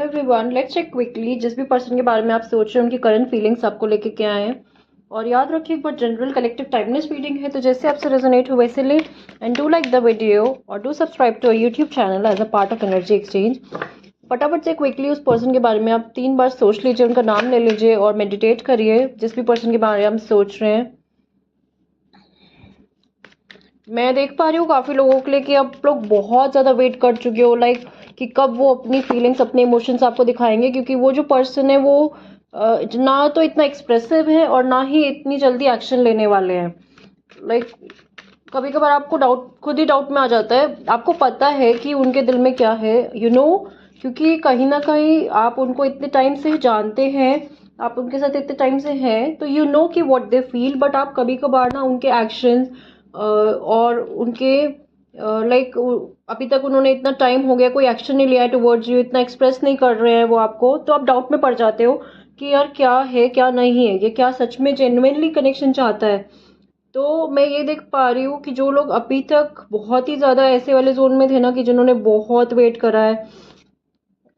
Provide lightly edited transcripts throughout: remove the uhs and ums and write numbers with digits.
Everyone, let's check quickly जिस भी person के बारे में आप सोच रहे हैं उनकी करंट फीलिंग्स आपको लेके क्या है। और याद रखिए एक बार जनरल कलेक्टिव टाइमलेस रीडिंग है, तो जैसे आपसे रेजोनेट हो वैसे ले। And do like the video और do subscribe to YouTube channel as a part of energy exchange. फटाफट से क्विकली उस पर्सन के बारे में आप 3 बार सोच लीजिए, उनका नाम ले लीजिए और मेडिटेट करिए जिस भी पर्सन के बारे में हम सोच रहे हैं। मैं देख पा रही हूँ काफ़ी लोगों के लिए कि आप लोग बहुत ज़्यादा वेट कर चुके हो, लाइक कि कब वो अपनी फीलिंग्स अपने इमोशंस आपको दिखाएंगे, क्योंकि वो जो पर्सन है वो ना तो इतना एक्सप्रेसिव है और ना ही इतनी जल्दी एक्शन लेने वाले हैं। लाइक कभी कभार आपको डाउट, खुद ही डाउट में आ जाता है। आपको पता है कि उनके दिल में क्या है, क्योंकि कहीं ना कहीं आप उनको इतने टाइम से जानते हैं, आप उनके साथ इतने टाइम से हैं, तो कि व्हाट दे फील। बट आप कभी कभार ना उनके एक्शंस और उनके लाइक अभी तक उन्होंने इतना टाइम हो गया कोई एक्शन नहीं लिया है टुवर्ड्स यू, इतना एक्सप्रेस नहीं कर रहे हैं वो आपको, तो आप डाउट में पड़ जाते हो कि यार क्या है क्या नहीं है, ये क्या सच में जेन्युइनली कनेक्शन चाहता है। तो मैं ये देख पा रही हूँ कि जो लोग अभी तक बहुत ही ज़्यादा ऐसे वाले जोन में थे ना, कि जिन्होंने बहुत वेट करा है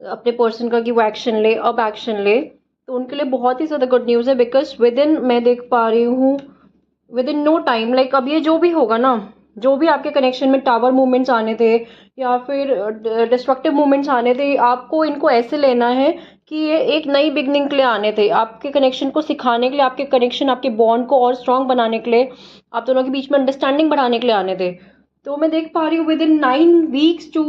अपने पर्सन का कि वो एक्शन ले, अब एक्शन ले, तो उनके लिए बहुत ही ज़्यादा गुड न्यूज़ है। बिकॉज विद इन, मैं देख पा रही हूँ within no time, like अब ये जो भी होगा ना, जो भी आपके कनेक्शन में टावर मूवमेंट्स आने थे या फिर डिस्ट्रक्टिव मूवमेंट्स आने थे, आपको इनको ऐसे लेना है कि ये एक नई बिगनिंग के लिए आने थे, आपके कनेक्शन को सिखाने के लिए, आपके कनेक्शन, आपके बॉन्ड को और स्ट्रांग बनाने के लिए, आप दोनों के बीच में अंडरस्टैंडिंग बढ़ाने के लिए आने थे। तो मैं देख पा रही हूँ विद इन 9 वीक्स टू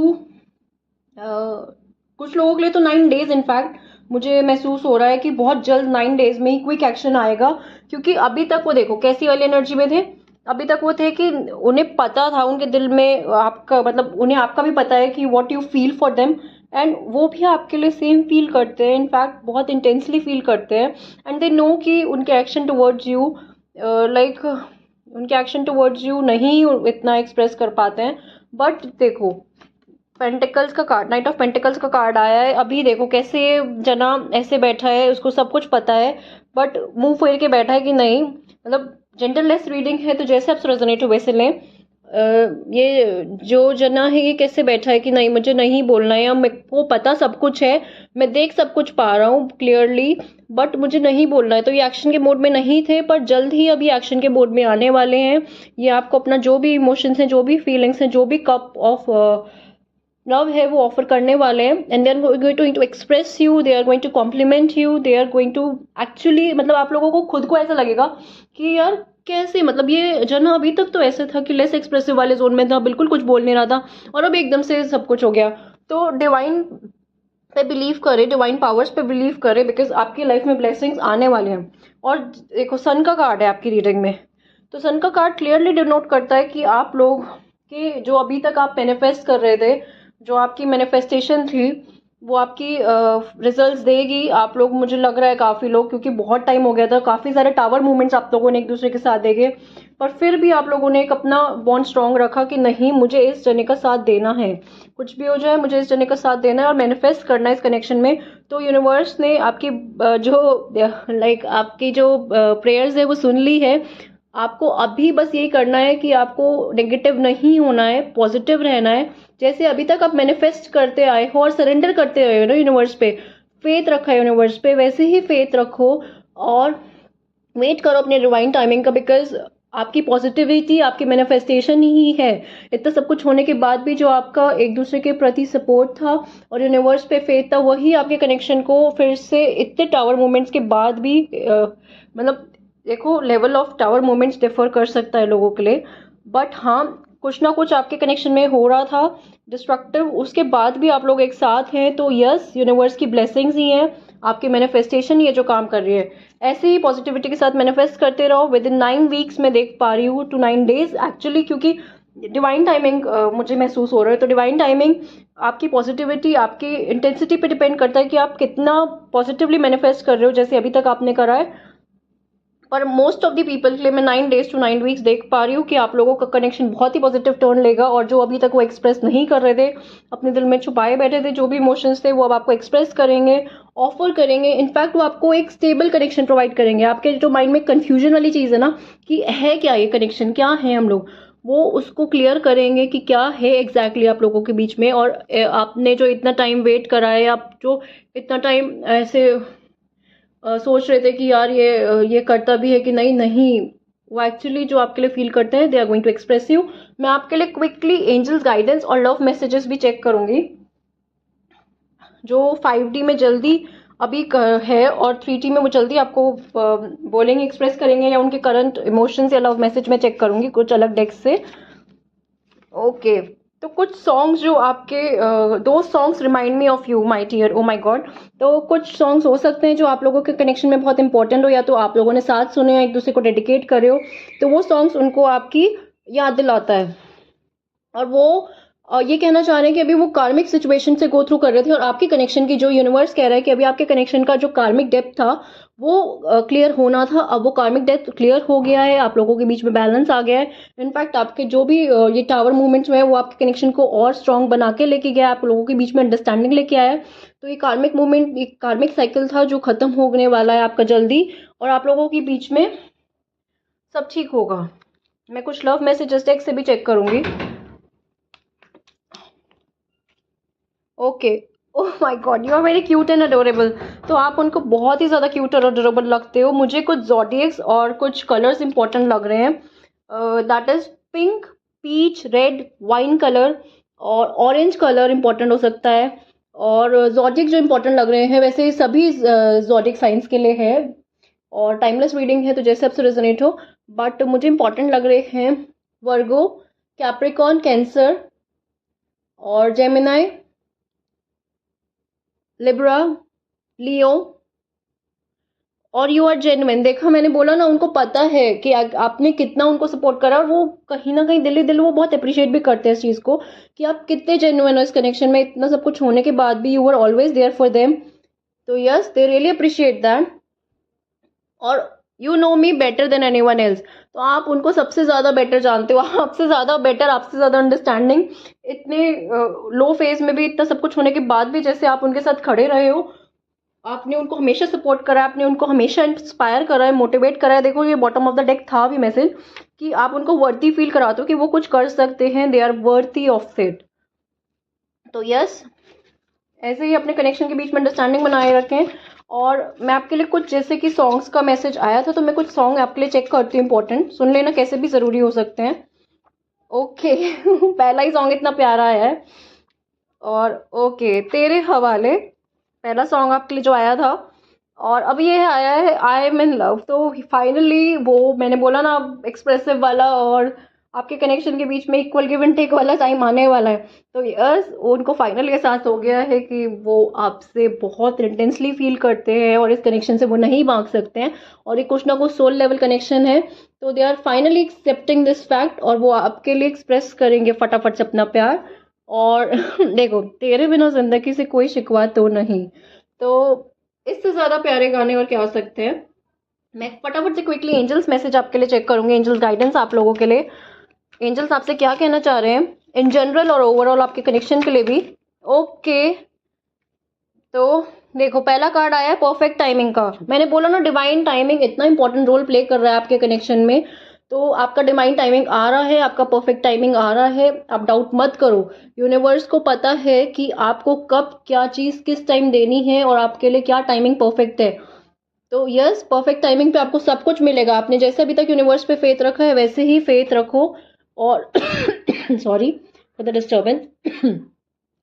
कुछ लोगों के लिए तो 9 डेज, इनफैक्ट मुझे महसूस हो रहा है कि बहुत जल्द 9 डेज में ही क्विक एक्शन आएगा। क्योंकि अभी तक वो देखो कैसी वाली एनर्जी में थे, अभी तक वो थे कि उन्हें पता था, उनके दिल में आपका मतलब उन्हें आपका भी पता है कि what you feel for them, and वो भी आपके लिए सेम फील करते हैं, इनफैक्ट बहुत इंटेंसली फील करते हैं। एंड दे नो कि उनके एक्शन टुवर्ड्स यू, लाइक उनके एक्शन टुवर्ड्स यू नहीं इतना एक्सप्रेस कर पाते हैं। बट देखो पेंटिकल्स का कार्ड, नाइट ऑफ पेंटिकल्स का कार्ड आया है। अभी देखो कैसे जना ऐसे बैठा है, उसको सब कुछ पता है, बट मुंह फेर के बैठा है कि नहीं, मतलब जेंटलनेस रीडिंग है तो जैसे आप रेजोनेट हो वैसे लें। ये जो जना है ये कैसे बैठा है कि नहीं मुझे नहीं बोलना है, या मेरे को पता सब कुछ है, मैं देख सब कुछ पा रहा हूँ क्लियरली, बट मुझे नहीं बोलना है। तो ये एक्शन के मोड में नहीं थे, पर जल्द ही अभी एक्शन के मोड में आने वाले हैं। ये आपको अपना जो भी इमोशंस हैं, जो भी फीलिंग्स हैं, जो भी कप ऑफ लव है वो ऑफर करने वाले हैं। And they are going to express you, they are going to compliment you, they are going to actually, मतलब आप लोगों को खुद को ऐसा लगेगा कि यार कैसे, मतलब ये जना अभी तक तो ऐसे था कि लेस एक्सप्रेसिव वाले जोन में था, बिल्कुल कुछ बोल नहीं रहा था, और अब एकदम से सब कुछ हो गया। तो डिवाइन पे बिलीव करे, डिवाइन पावर्स पे बिलीव करे, बिकॉज आपकी लाइफ में ब्लेसिंग्स आने वाले हैं। और देखो सन का कार्ड है आपकी रीडिंग में, तो सन का कार्ड क्लियरली डिनोट करता है कि आप लोग के जो अभी तक आप मैनिफेस्ट कर रहे थे, जो आपकी मैनिफेस्टेशन थी, वो आपकी रिजल्ट्स देगी। आप लोग, मुझे लग रहा है काफ़ी लोग, क्योंकि बहुत टाइम हो गया था, काफ़ी सारे टावर मूवमेंट्स आप लोगों ने एक दूसरे के साथ देखे, पर फिर भी आप लोगों ने एक अपना बॉन्ड स्ट्रांग रखा कि नहीं मुझे इस जने का साथ देना है, कुछ भी हो जाए मुझे इस जने का साथ देना है और मैनिफेस्ट करना है इस कनेक्शन में। तो यूनिवर्स ने आपकी जो लाइक आपकी जो प्रेयर्स है वो सुन ली है। आपको अभी बस यही करना है कि आपको नेगेटिव नहीं होना है, पॉजिटिव रहना है। जैसे अभी तक आप मैनिफेस्ट करते आए हो और सरेंडर करते आए हो ना यूनिवर्स पे, फेथ रखा है यूनिवर्स पे, वैसे ही फेथ रखो और वेट करो अपने डिवाइन टाइमिंग का। बिकॉज आपकी पॉजिटिविटी आपकी मैनिफेस्टेशन ही है। इतना सब कुछ होने के बाद भी जो आपका एक दूसरे के प्रति सपोर्ट था और यूनिवर्स पे फेथ था, वही आपके कनेक्शन को फिर से इतने टावर मोमेंट्स के बाद भी मतलब देखो level of tower moments differ कर सकता है लोगों के लिए, बट हाँ कुछ ना कुछ आपके कनेक्शन में हो रहा था डिस्ट्रक्टिव, उसके बाद भी आप लोग एक साथ हैं। तो यस, यूनिवर्स की ब्लेसिंग्स ही हैं, आपकी मैनिफेस्टेशन ही है जो काम कर रही है। ऐसे ही पॉजिटिविटी के साथ मैनिफेस्ट करते रहो। विद इन 9 वीक्स में देख पा रही हूँ टू 9 डेज एक्चुअली, क्योंकि डिवाइन टाइमिंग मुझे महसूस हो रहा है। तो डिवाइन टाइमिंग आपकी पॉजिटिविटी, आपकी इंटेंसिटी पे डिपेंड करता है कि आप कितना पॉजिटिवली मैनिफेस्ट कर रहे हो, जैसे अभी तक आपने करा है। पर मोस्ट ऑफ द पीपल के लिए मैं 9 डेज टू 9 वीक्स देख पा रही हूँ कि आप लोगों का कनेक्शन बहुत ही पॉजिटिव टर्न लेगा, और जो अभी तक वो एक्सप्रेस नहीं कर रहे थे, अपने दिल में छुपाए बैठे थे जो भी इमोशंस थे, वो अब आपको एक्सप्रेस करेंगे, ऑफर करेंगे। इनफैक्ट वो आपको एक स्टेबल कनेक्शन प्रोवाइड करेंगे। आपके जो माइंड में कंफ्यूजन वाली चीज़ है ना कि है क्या ये कनेक्शन, क्या है हम लोग, वो उसको क्लियर करेंगे कि क्या है एग्जैक्टली आप लोगों के बीच में। और आपने जो इतना टाइम वेट करा है, आप जो इतना टाइम ऐसे सोच रहे थे कि यार ये करता भी है कि नहीं, नहीं, वो एक्चुअली जो आपके लिए फील करते हैं, they are going to express you. मैं आपके लिए क्विकली एंजल्स गाइडेंस और लव मैसेजेस भी चेक करूंगी, जो 5D में जल्दी अभी है और 3D में वो जल्दी आपको बोलेंगे, एक्सप्रेस करेंगे, या उनके करंट इमोशंस या लव मैसेज में चेक करूंगी कुछ अलग डेक्स से। ओके, तो कुछ सॉन्ग्स जो आपके दो songs remind me of you my dear, oh my god. तो कुछ सॉन्ग्स हो सकते हैं जो आप लोगों के कनेक्शन में बहुत इंपॉर्टेंट हो, या तो आप लोगों ने साथ सुने या एक दूसरे को डेडिकेट करे हो, तो वो सॉन्ग्स उनको आपकी याद दिलाता है। और वो ये कहना चाह रहे हैं कि अभी वो कार्मिक सिचुएशन से गो थ्रू कर रहे थे, और आपके कनेक्शन की जो यूनिवर्स कह रहा है कि अभी आपके कनेक्शन का जो कार्मिक डेप्थ था वो क्लियर होना था, अब वो कार्मिक डेप्थ क्लियर हो गया है, आप लोगों के बीच में बैलेंस आ गया है। इनफैक्ट आपके जो भी ये टावर मूवमेंट्स में वो आपके कनेक्शन को और स्ट्रांग बना के लेके गया, आप लोगों के बीच में अंडरस्टैंडिंग लेके आया है। तो ये कार्मिक मूवमेंट, एक कार्मिक साइकिल था जो खत्म होने वाला है आपका जल्दी, और आप लोगों के बीच में सब ठीक होगा। मैं कुछ लव मैसेजेस टेक्स्ट से भी चेक करूंगी। Okay, oh my god, you are very cute and adorable. तो आप उनको बहुत ही ज़्यादा क्यूट और अडोरेबल लगते हो। मुझे कुछ ज़ोडिएक्स और कुछ कलर्स इंपॉर्टेंट लग रहे हैं, that is pink, peach, red, wine colour और ऑरेंज कलर इंपॉर्टेंट हो सकता है। और ज़ोडिएक जो इंपॉर्टेंट लग रहे हैं, वैसे सभी ज़ोडिएक साइंस के लिए है और टाइमलेस रीडिंग है, तो जैसे आपसे रेजोनेट हो, बट मुझे इंपॉर्टेंट लग रहे हैं वर्गो, कैप्रिकॉन, कैंसर और जेमिनाई, लिब्रा, लियो और यू आर जेन्युइन। देखा, मैंने बोला ना, उनको पता है कि आपने कितना उनको सपोर्ट करा, और वो कहीं ना कहीं दिल ही दिल वो बहुत अप्रिशिएट भी करते हैं इस चीज़ को कि आप कितने जेन्युइन हो इस कनेक्शन में। इतना सब कुछ होने के बाद भी you are always there for them. तो yes, they really appreciate that. और you know me better than anyone else, तो आप उनको सबसे ज़्यादा बेटर जानते हो, आपसे ज़्यादा बेटर, आपसे ज़्यादा अंडरस्टैंडिंग। इतने लो फेज में भी, इतना सब कुछ होने के बाद भी, जैसे आप उनके साथ खड़े रहे हो, आपने उनको हमेशा सपोर्ट करा है, आपने उनको हमेशा इंस्पायर करा है, मोटिवेट करा है। देखो, ये बॉटम ऑफ द डेक था भी मैसेज कि आप उनको वर्दी फील कराते हो कि वो कुछ कर सकते हैं, they are worthy of it. तो यस, ऐसे ही अपने कनेक्शन के बीच में अंडरस्टैंडिंग बनाए रखें। और मैं आपके लिए कुछ, जैसे कि सॉन्ग्स का मैसेज आया था, तो मैं कुछ सॉन्ग आपके लिए चेक करती हूँ, इंपॉर्टेंट सुन लेना, कैसे भी ज़रूरी हो सकते हैं। ओके पहला ही सॉन्ग इतना प्यारा आया है। और ओके, तेरे हवाले पहला सॉन्ग आपके लिए जो आया था, और अब ये आया है आई एम इन लव। तो फाइनली वो मैंने बोला ना, एक्सप्रेसिव वाला और आपके कनेक्शन के बीच में इक्वल गिव एंड टेक वाला टाइम आने वाला है। तो यस, उनको फाइनली एहसास हो गया है कि वो आपसे बहुत इंटेंसली फील करते हैं और इस कनेक्शन से वो नहीं भाग सकते हैं, और ये कुछ ना कुछ सोल लेवल कनेक्शन है। तो they are finally accepting this fact, और वो आपके लिए एक्सप्रेस करेंगे फटाफट से अपना प्यार। और देखो, तेरे बिना जिंदगी से कोई शिकवा तो नहीं, तो इससे ज्यादा प्यारे गाने और क्या हो सकते हैं। मैं फटाफट से क्विकली एंजल्स मैसेज आपके लिए चेक करूंगी, एंजल्स गाइडेंस आप लोगों के लिए। एंजल्स आपसे क्या कहना चाह रहे हैं इन जनरल और ओवरऑल आपके कनेक्शन के लिए भी। ओके, तो देखो, पहला कार्ड आया है परफेक्ट टाइमिंग का। मैंने बोला ना, डिवाइन टाइमिंग इतना इंपॉर्टेंट रोल प्ले कर रहा है आपके कनेक्शन में। तो आपका डिवाइन टाइमिंग आ रहा है, आपका परफेक्ट टाइमिंग आ रहा है, आप डाउट मत करो। यूनिवर्स को पता है कि आपको कब क्या चीज़ किस टाइम देनी है, और आपके लिए क्या टाइमिंग परफेक्ट है। तो यस, परफेक्ट टाइमिंग पे आपको सब कुछ मिलेगा। आपने जैसे अभी तक यूनिवर्स पे फेथ रखा है, वैसे ही फेथ रखो। और सॉरी फॉर द डिस्टर्बेंस।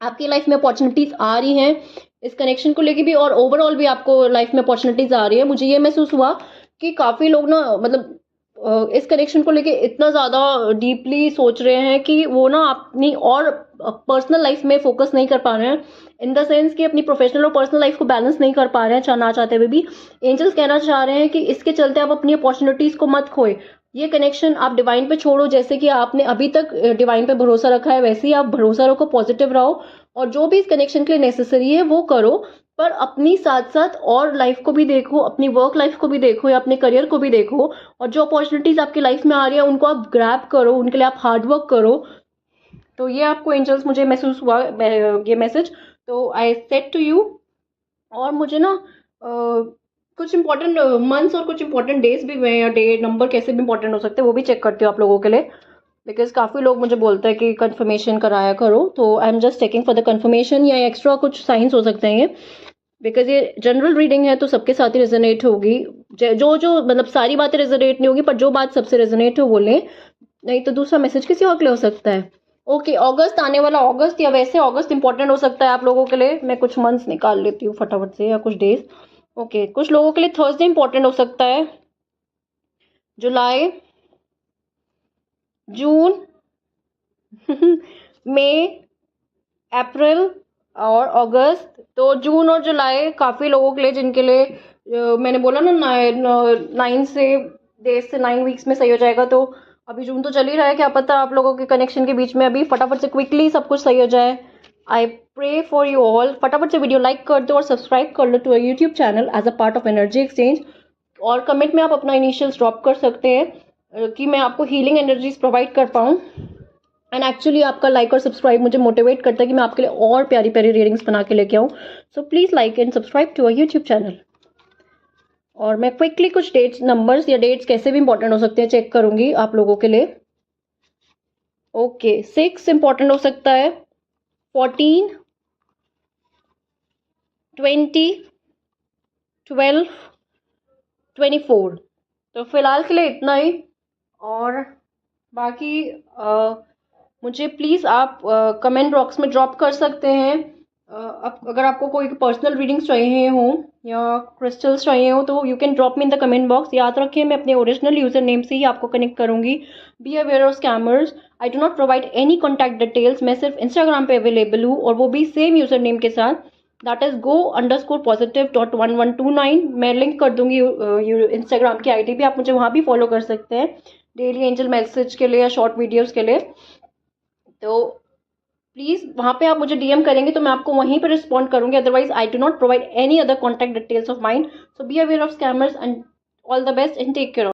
आपकी लाइफ में अपॉर्चुनिटीज आ रही हैं इस कनेक्शन को लेके भी, और ओवरऑल भी आपको लाइफ में अपॉर्चुनिटीज आ रही है। मुझे ये महसूस हुआ कि काफी लोग ना, मतलब इस कनेक्शन को लेके इतना ज्यादा डीपली सोच रहे हैं कि वो ना अपनी और पर्सनल लाइफ में फोकस नहीं कर पा रहे हैं, इन द सेंस कि अपनी प्रोफेशनल और पर्सनल लाइफ को बैलेंस नहीं कर पा रहे हैं, ना चाहते हुए भी। एंजल्स कहना चाह रहे हैं कि इसके चलते आप अपनी अपॉर्चुनिटीज को मत खोए। ये कनेक्शन आप डिवाइन पे छोड़ो, जैसे कि आपने अभी तक डिवाइन पे भरोसा रखा है, वैसे ही आप भरोसा रखो, पॉजिटिव रहो, और जो भी इस कनेक्शन के लिए नेसेसरी है वो करो। पर अपनी साथ साथ और लाइफ को भी देखो, अपनी वर्क लाइफ को भी देखो, या अपने करियर को भी देखो, और जो अपॉर्चुनिटीज आपकी लाइफ में आ रही है उनको आप ग्रैब करो, उनके लिए आप हार्ड वर्क करो। तो ये आपको एंजल्स, मुझे महसूस हुआ ये मैसेज, तो आई सेड टू यू। और मुझे ना कुछ इंपॉर्टेंट मंथ्स और कुछ इंपॉर्टेंट डेज भी हुए हैं, या डे नंबर कैसे भी इंपॉर्टेंट हो सकते हैं, वो भी चेक करती हूँ आप लोगों के लिए। बिकॉज काफ़ी लोग मुझे बोलते हैं कि कंफर्मेशन कराया करो, तो I am just checking for the confirmation, या एक्स्ट्रा कुछ साइंस हो सकते हैं ये, बिकॉज ये जनरल रीडिंग है तो सबके साथ ही रेजोनेट होगी। जो जो मतलब सारी बातें रेजोनेट नहीं होगी, पर जो बात सबसे रेजोनेट हो वो लें, नहीं तो दूसरा मैसेज किसी और के लिए हो सकता है। ओके, अगस्त आने वाला, अगस्त या वैसे अगस्त इंपॉर्टेंट हो सकता है आप लोगों के लिए। मैं कुछ मंथ्स निकाल लेती हूँ फटाफट से, या कुछ डेज। ओके, कुछ लोगों के लिए थर्सडे इंपॉर्टेंट हो सकता है, जुलाई, जून, मई, अप्रैल और अगस्त। तो जून और जुलाई काफ़ी लोगों के लिए, जिनके लिए मैंने बोला ना 9 वीक्स में सही हो जाएगा। तो अभी जून तो चल ही रहा है, क्या पता आप लोगों के कनेक्शन के बीच में अभी फटाफट से क्विकली सब कुछ सही हो जाए। I pray for you all. फटाफट से वीडियो लाइक कर दो और सब्सक्राइब कर लो to a YouTube channel as a part of energy exchange. और कमेंट में आप अपना इनिशियल्स ड्रॉप कर सकते हैं कि मैं आपको हीलिंग एनर्जीज प्रोवाइड कर पाऊँ। एंड एक्चुअली आपका लाइक और सब्सक्राइब मुझे मोटिवेट करता है कि मैं आपके लिए और प्यारी प्यारी रीडिंग्स बना के लेके आऊँ। So please like and subscribe to a YouTube channel. और मैं क्विकली कुछ डेट्स, नंबर्स या डेट्स कैसे भी इंपॉर्टेंट हो सकते हैं चेक करूंगी आप लोगों के लिए। ओके, 6 इंपॉर्टेंट हो सकता है, 14, 20, 12, 24। तो फिलहाल के लिए इतना ही। और बाकी मुझे प्लीज़ आप कमेंट बॉक्स में ड्रॉप कर सकते हैं। अगर आपको कोई पर्सनल रीडिंग्स चाहिए हो या क्रिस्टल्स चाहिए हो, तो you can drop me in the comment box. याद रखिए, मैं अपने ओरिजिनल यूज़र नेम से ही आपको कनेक्ट करूंगी। B aware of scammers. I do not provide any contact details. मैं सिर्फ इंस्टाग्राम पे अवेलेबल हूँ, और वो भी सेम यूज़र नेम के साथ, दैट इज़ go_positive.1129। मैं लिंक कर दूंगी इंस्टाग्राम की आईडी भी, आप मुझे वहाँ भी फॉलो कर सकते हैं डेली एंजल मैसेज के लिए या शॉर्ट वीडियोज़ के लिए। तो प्लीज़ वहाँ पे आप मुझे डीएम करेंगे तो मैं आपको वहीं पर रिस्पॉन्ड करूंगी। Otherwise I do not provide any other contact details of mind. So be aware of scammers and all the best and take care.